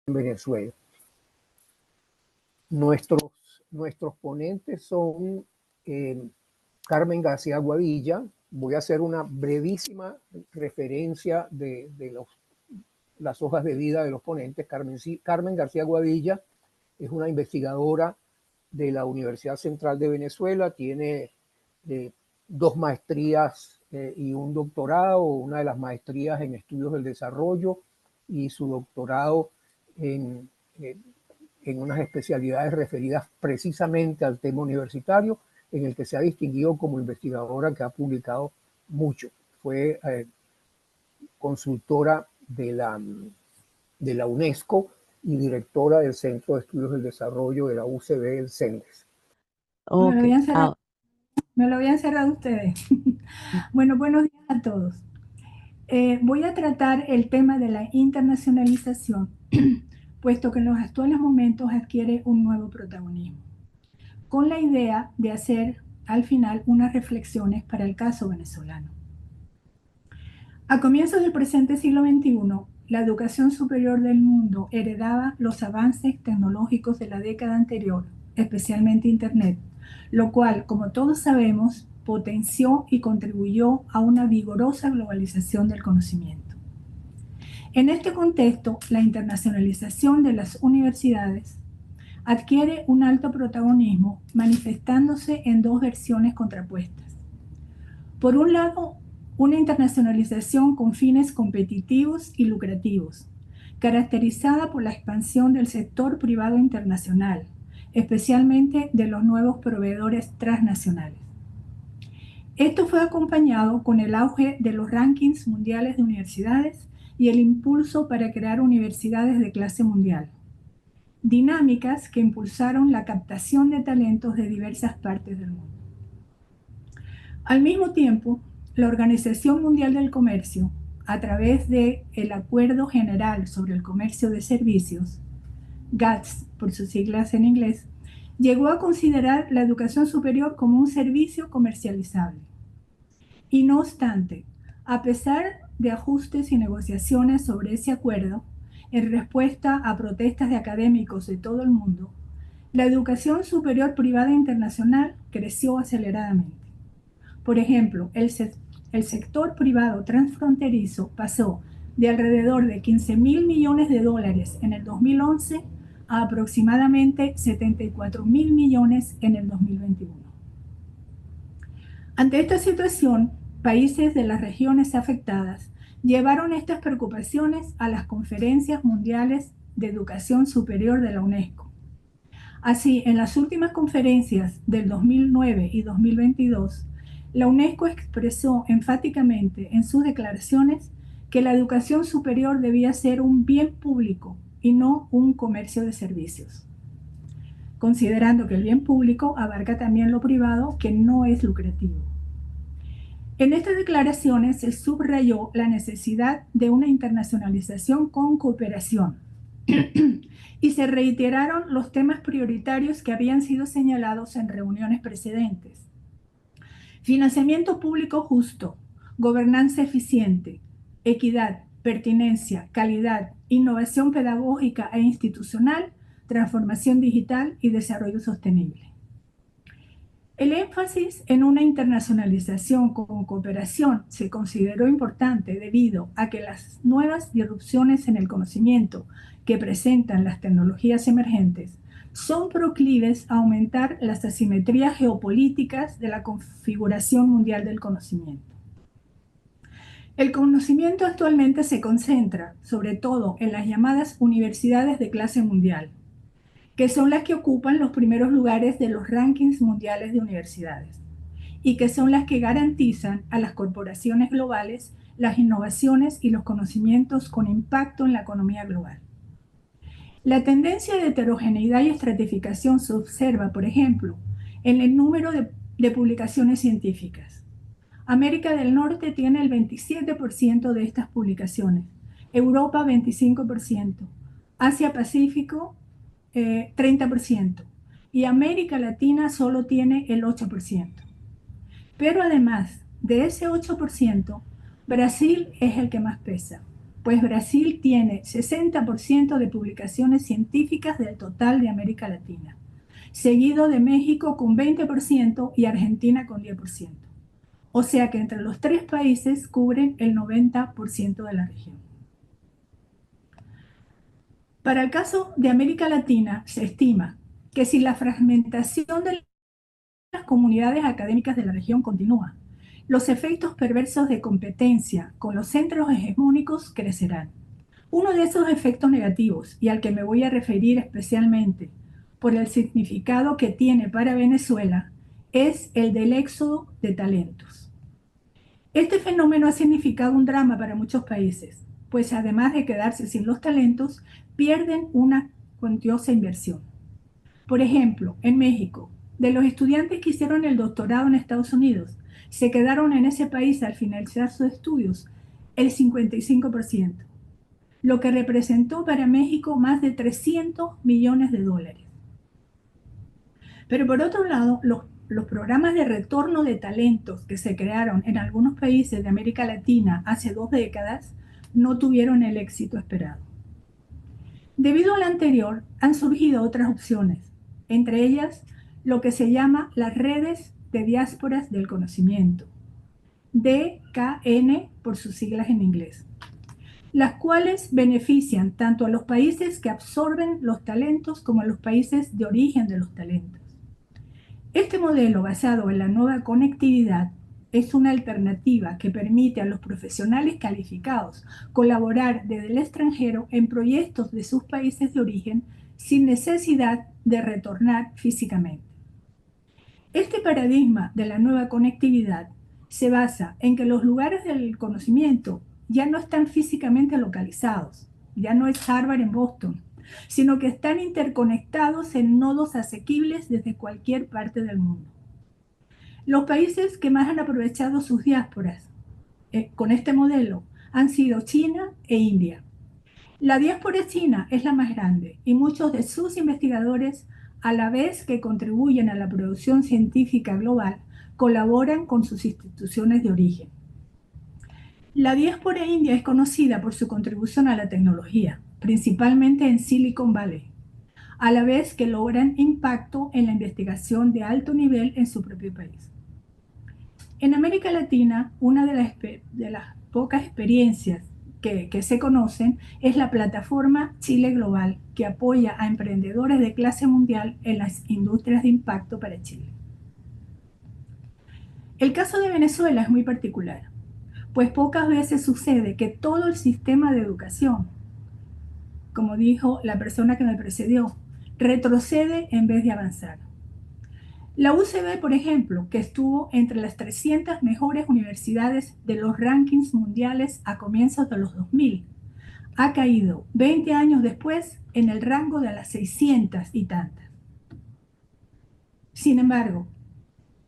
en Venezuela. Nuestros ponentes son Carmen García Guadilla. Voy a hacer una brevísima referencia de las hojas de vida de los ponentes. Carmen García Guadilla es una investigadora de la Universidad Central de Venezuela, tiene 2 maestrías y un doctorado, una de las maestrías en estudios del desarrollo y su doctorado en unas especialidades referidas precisamente al tema universitario, en el que se ha distinguido como investigadora que ha publicado mucho. Fue consultora de la UNESCO y directora del Centro de Estudios del Desarrollo de la UCB, el CENDES. Okay. Me lo habían cerrado ustedes. Bueno, buenos días a todos. Voy a tratar el tema de la internacionalización, puesto que en los actuales momentos adquiere un nuevo protagonismo, con la idea de hacer al final unas reflexiones para el caso venezolano. A comienzos del presente siglo XXI, la educación superior del mundo heredaba los avances tecnológicos de la década anterior, especialmente Internet, lo cual, como todos sabemos, potenció y contribuyó a una vigorosa globalización del conocimiento. En este contexto, la internacionalización de las universidades adquiere un alto protagonismo, manifestándose en 2 versiones contrapuestas. Por un lado, una internacionalización con fines competitivos y lucrativos, caracterizada por la expansión del sector privado internacional, especialmente de los nuevos proveedores transnacionales. Esto fue acompañado con el auge de los rankings mundiales de universidades y el impulso para crear universidades de clase mundial, dinámicas que impulsaron la captación de talentos de diversas partes del mundo. Al mismo tiempo, la Organización Mundial del Comercio, a través del Acuerdo General sobre el Comercio de Servicios, GATS por sus siglas en inglés, llegó a considerar la educación superior como un servicio comercializable. Y no obstante, a pesar de ajustes y negociaciones sobre ese acuerdo, en respuesta a protestas de académicos de todo el mundo, la educación superior privada internacional creció aceleradamente. Por ejemplo, el sector privado transfronterizo pasó de alrededor de $15.000 millones en el 2011 a aproximadamente $74.000 millones en el 2021. Ante esta situación, países de las regiones afectadas llevaron estas preocupaciones a las conferencias mundiales de educación superior de la UNESCO. Así, en las últimas conferencias del 2009 y 2022, la UNESCO expresó enfáticamente en sus declaraciones que la educación superior debía ser un bien público y no un comercio de servicios, considerando que el bien público abarca también lo privado, que no es lucrativo. En estas declaraciones se subrayó la necesidad de una internacionalización con cooperación y se reiteraron los temas prioritarios que habían sido señalados en reuniones precedentes: financiamiento público justo, gobernanza eficiente, equidad, pertinencia, calidad, innovación pedagógica e institucional, transformación digital y desarrollo sostenible. El énfasis en una internacionalización con cooperación se consideró importante debido a que las nuevas disrupciones en el conocimiento que presentan las tecnologías emergentes son proclives a aumentar las asimetrías geopolíticas de la configuración mundial del conocimiento. El conocimiento actualmente se concentra, sobre todo, en las llamadas universidades de clase mundial, que son las que ocupan los primeros lugares de los rankings mundiales de universidades y que son las que garantizan a las corporaciones globales las innovaciones y los conocimientos con impacto en la economía global. La tendencia de heterogeneidad y estratificación se observa, por ejemplo, en el número de publicaciones científicas. América del Norte tiene el 27% de estas publicaciones, Europa 25%, Asia-Pacífico 30%, y América Latina solo tiene el 8%. Pero además de ese 8%, Brasil es el que más pesa, pues Brasil tiene 60% de publicaciones científicas del total de América Latina, seguido de México con 20% y Argentina con 10%. O sea que entre los tres países cubren el 90% de la región. Para el caso de América Latina, se estima que si la fragmentación de las comunidades académicas de la región continúa, los efectos perversos de competencia con los centros hegemónicos crecerán. Uno de esos efectos negativos, y al que me voy a referir especialmente por el significado que tiene para Venezuela, es el del éxodo de talentos. Este fenómeno ha significado un drama para muchos países, pues además de quedarse sin los talentos, pierden una cuantiosa inversión. Por ejemplo, en México, de los estudiantes que hicieron el doctorado en Estados Unidos, se quedaron en ese país al finalizar sus estudios el 55%, lo que representó para México más de 300 millones de dólares. Pero por otro lado, los programas de retorno de talentos que se crearon en algunos países de América Latina hace 2 décadas no tuvieron el éxito esperado. Debido a lo anterior, han surgido otras opciones, entre ellas lo que se llama las redes de diásporas del conocimiento, DKN por sus siglas en inglés, las cuales benefician tanto a los países que absorben los talentos como a los países de origen de los talentos. Este modelo basado en la nueva conectividad es una alternativa que permite a los profesionales calificados colaborar desde el extranjero en proyectos de sus países de origen sin necesidad de retornar físicamente. Este paradigma de la nueva conectividad se basa en que los lugares del conocimiento ya no están físicamente localizados, ya no es Harvard en Boston, sino que están interconectados en nodos asequibles desde cualquier parte del mundo. Los países que más han aprovechado sus diásporas con este modelo han sido China e India. La diáspora china es la más grande y muchos de sus investigadores, a la vez que contribuyen a la producción científica global, colaboran con sus instituciones de origen. La diáspora india es conocida por su contribución a la tecnología, principalmente en Silicon Valley, a la vez que logran impacto en la investigación de alto nivel en su propio país. En América Latina, una de las pocas experiencias que se conocen es la plataforma Chile Global, que apoya a emprendedores de clase mundial en las industrias de impacto para Chile. El caso de Venezuela es muy particular, pues pocas veces sucede que todo el sistema de educación, como dijo la persona que me precedió, retrocede en vez de avanzar. La UCB, por ejemplo, que estuvo entre las 300 mejores universidades de los rankings mundiales a comienzos de los 2000, ha caído 20 años después en el rango de las 600 y tantas. Sin embargo,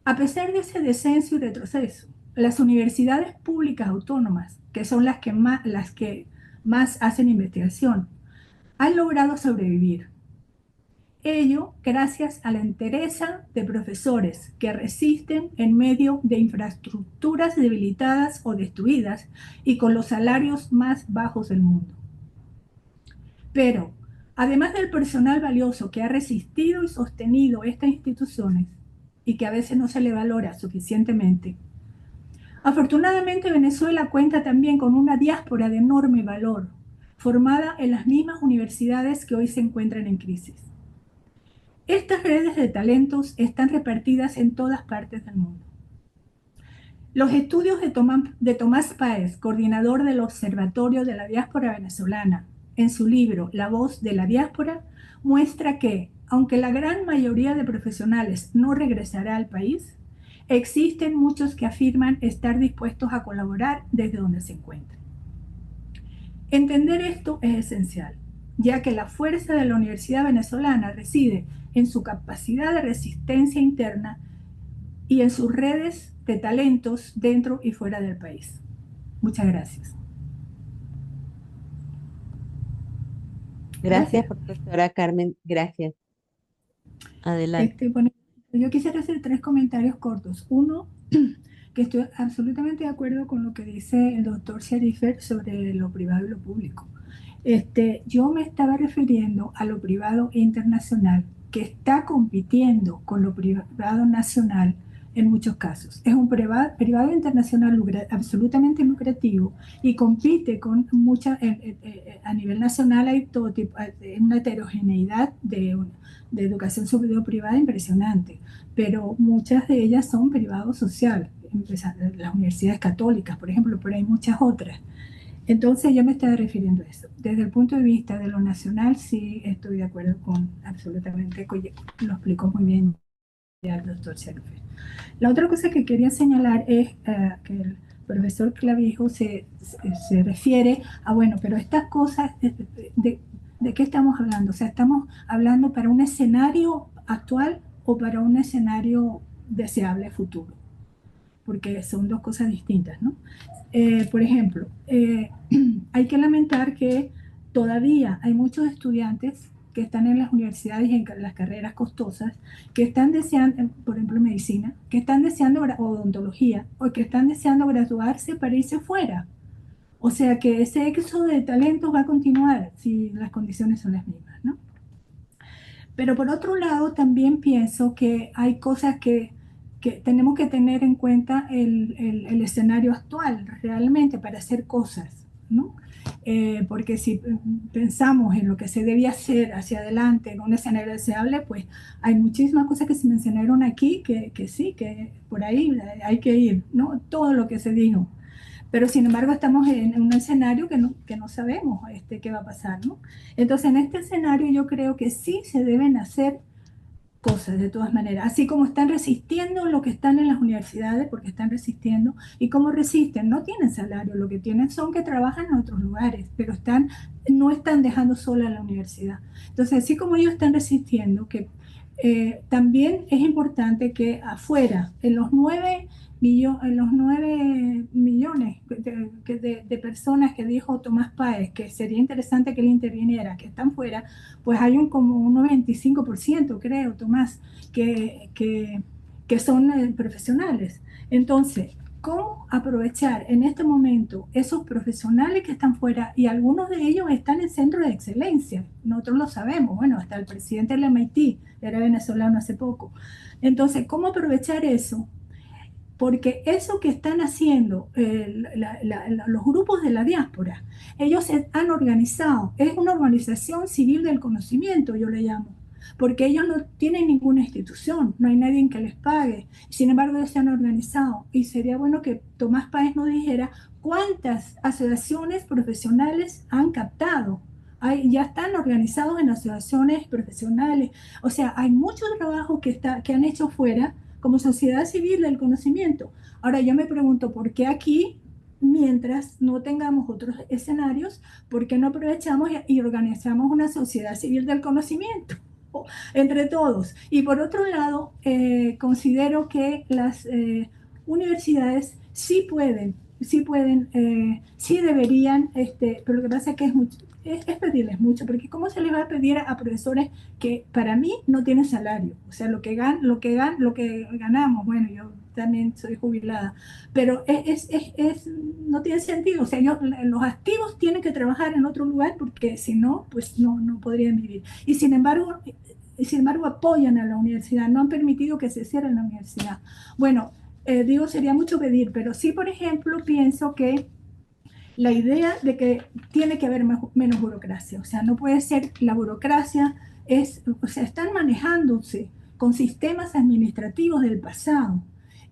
a pesar de ese descenso y retroceso, las universidades públicas autónomas, que son las que más hacen investigación, han logrado sobrevivir. Ello gracias a la entereza de profesores que resisten en medio de infraestructuras debilitadas o destruidas y con los salarios más bajos del mundo. Pero, además del personal valioso que ha resistido y sostenido estas instituciones y que a veces no se le valora suficientemente, afortunadamente Venezuela cuenta también con una diáspora de enorme valor, formada en las mismas universidades que hoy se encuentran en crisis. Estas redes de talentos están repartidas en todas partes del mundo. Los estudios de Tomás Páez, coordinador del Observatorio de la Diáspora Venezolana, en su libro La voz de la diáspora, muestra que, aunque la gran mayoría de profesionales no regresará al país, existen muchos que afirman estar dispuestos a colaborar desde donde se encuentren. Entender esto es esencial, ya que la fuerza de la Universidad Venezolana reside en su capacidad de resistencia interna y en sus redes de talentos dentro y fuera del país. Muchas gracias. Gracias, profesora Carmen. Gracias. Adelante. Bueno, yo quisiera hacer 3 comentarios cortos. Uno, que estoy absolutamente de acuerdo con lo que dice el doctor Sharifer sobre lo privado y lo público. Yo me estaba refiriendo a lo privado internacional, que está compitiendo con lo privado nacional en muchos casos. Es un privado internacional absolutamente lucrativo y compite con muchas, a nivel nacional hay todo tipo, una heterogeneidad de educación superior privada impresionante, pero muchas de ellas son privados social, las universidades católicas, por ejemplo, pero hay muchas otras. Entonces yo me estaba refiriendo a eso. Desde el punto de vista de lo nacional, sí estoy de acuerdo con absolutamente, lo explicó muy bien ya el doctor Sharifer. La otra cosa que quería señalar es que el profesor Clavijo se refiere a, bueno, pero estas cosas, ¿de qué estamos hablando? O sea, ¿estamos hablando para un escenario actual o para un escenario deseable futuro? Porque son dos cosas distintas, ¿no? Por ejemplo, hay que lamentar que todavía hay muchos estudiantes que están en las universidades y en las carreras costosas, que están deseando, por ejemplo, medicina, que están deseando, o odontología, o que están deseando graduarse para irse fuera. O sea que ese éxodo de talentos va a continuar si las condiciones son las mismas, ¿no? Pero por otro lado, también pienso que hay cosas que tenemos que tener en cuenta el escenario actual realmente para hacer cosas, ¿no? Porque si pensamos en lo que se debía hacer hacia adelante en un escenario deseable, pues hay muchísimas cosas que se mencionaron aquí que sí, que por ahí hay que ir, ¿no? Todo lo que se dijo. Pero sin embargo estamos en un escenario que no sabemos qué va a pasar, ¿no? Entonces en este escenario yo creo que sí se deben hacer cosas de todas maneras, así como están resistiendo lo que están en las universidades, porque están resistiendo, y cómo resisten, no tienen salario, lo que tienen son que trabajan en otros lugares, pero no están dejando sola la universidad. Entonces, así como ellos están resistiendo, que también es importante que afuera, en los 9 millones de personas que dijo Tomás Páez, que sería interesante que él interviniera, que están fuera, pues hay como un 95%, creo, Tomás, que son profesionales. Entonces, ¿cómo aprovechar en este momento esos profesionales que están fuera? Y algunos de ellos están en centros de excelencia, nosotros lo sabemos, bueno, hasta el presidente del MIT era venezolano hace poco. Entonces, ¿cómo aprovechar eso? Porque eso que están haciendo los grupos de la diáspora, ellos se han organizado, es una organización civil del conocimiento, yo le llamo, porque ellos no tienen ninguna institución, no hay nadie que les pague, sin embargo ellos se han organizado, y sería bueno que Tomás Páez nos dijera cuántas asociaciones profesionales han captado. Ya están organizados en asociaciones profesionales, o sea, hay mucho trabajo que han hecho fuera, como sociedad civil del conocimiento. Ahora yo me pregunto, ¿por qué aquí, mientras no tengamos otros escenarios, por qué no aprovechamos y organizamos una sociedad civil del conocimiento entre todos? Y por otro lado, considero que las universidades sí deberían, pero lo que pasa es que es pedirles mucho, porque ¿cómo se les va a pedir a profesores que para mí no tienen salario? O sea, lo que ganamos, bueno, yo también soy jubilada, pero no tiene sentido. O sea, los activos tienen que trabajar en otro lugar porque si no, pues no podrían vivir. Y sin embargo apoyan a la universidad, no han permitido que se cierre la universidad. Bueno, sería mucho pedir, pero sí, por ejemplo, pienso que la idea de que tiene que haber menos burocracia, o sea, no puede ser la burocracia, o sea, están manejándose con sistemas administrativos del pasado,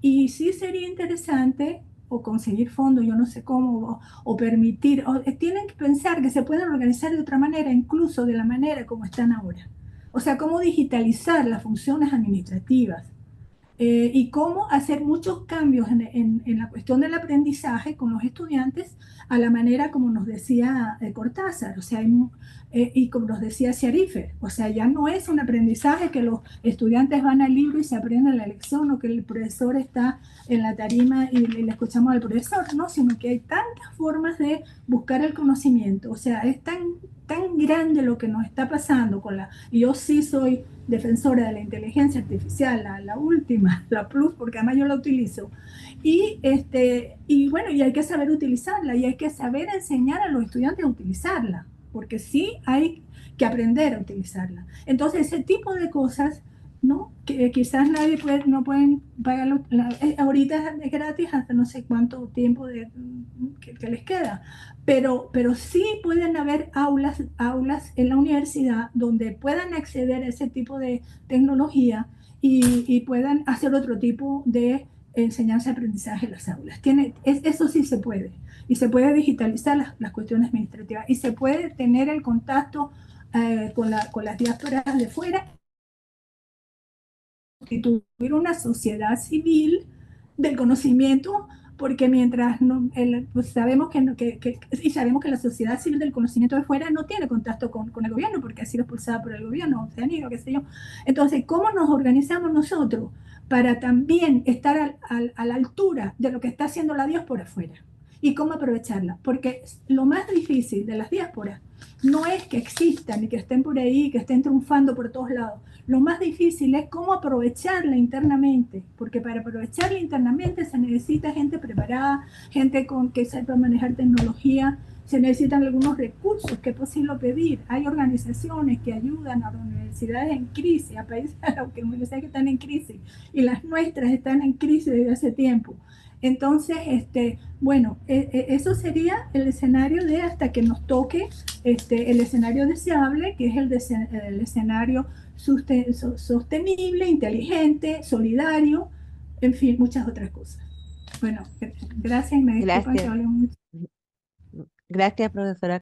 y sí sería interesante o conseguir fondos, yo no sé cómo, o permitir, tienen que pensar que se pueden organizar de otra manera, incluso de la manera como están ahora. O sea, cómo digitalizar las funciones administrativas, y cómo hacer muchos cambios en la cuestión del aprendizaje con los estudiantes a la manera como nos decía Cortázar, o sea, y como nos decía Sharifer, o sea, ya no es un aprendizaje que los estudiantes van al libro y se aprenden la lección, o que el profesor está en la tarima y le escuchamos al profesor, no, sino que hay tantas formas de buscar el conocimiento, o sea, es tan tan grande lo que nos está pasando con y yo sí soy defensora de la inteligencia artificial, la última, la Plus, porque además yo la utilizo. Y bueno, y hay que saber utilizarla y hay que saber enseñar a los estudiantes a utilizarla, porque sí hay que aprender a utilizarla. Entonces, ese tipo de cosas, ¿no? Que quizás nadie no pueden pagarlo, ahorita es gratis hasta no sé cuánto tiempo que les queda, pero sí pueden haber aulas en la universidad donde puedan acceder a ese tipo de tecnología y puedan hacer otro tipo de enseñanza y aprendizaje en las aulas. Eso sí se puede. Y se puede digitalizar las cuestiones administrativas y se puede tener el contacto con las diásporas de fuera, constituir una sociedad civil del conocimiento, porque mientras pues sabemos y sabemos que la sociedad civil del conocimiento de fuera no tiene contacto con el gobierno, porque ha sido expulsada por el gobierno, se han ido, qué sé yo. Entonces, ¿cómo nos organizamos nosotros para también estar a la altura de lo que está haciendo la diáspora afuera? ¿Y cómo aprovecharla? Porque lo más difícil de las diásporas no es que existan y que estén por ahí, que estén triunfando por todos lados. Lo más difícil es cómo aprovecharla internamente, porque para aprovecharla internamente se necesita gente preparada, gente que sepa manejar tecnología, se necesitan algunos recursos que es posible pedir. Hay organizaciones que ayudan a las universidades en crisis, a países, aunque universidades que están en crisis, y las nuestras están en crisis desde hace tiempo. Entonces, bueno, eso sería el escenario de hasta que nos toque el escenario deseable, que es el escenario sostenible, inteligente, solidario, en fin, muchas otras cosas. Bueno, gracias y me disculpan que hable mucho. Gracias, profesora.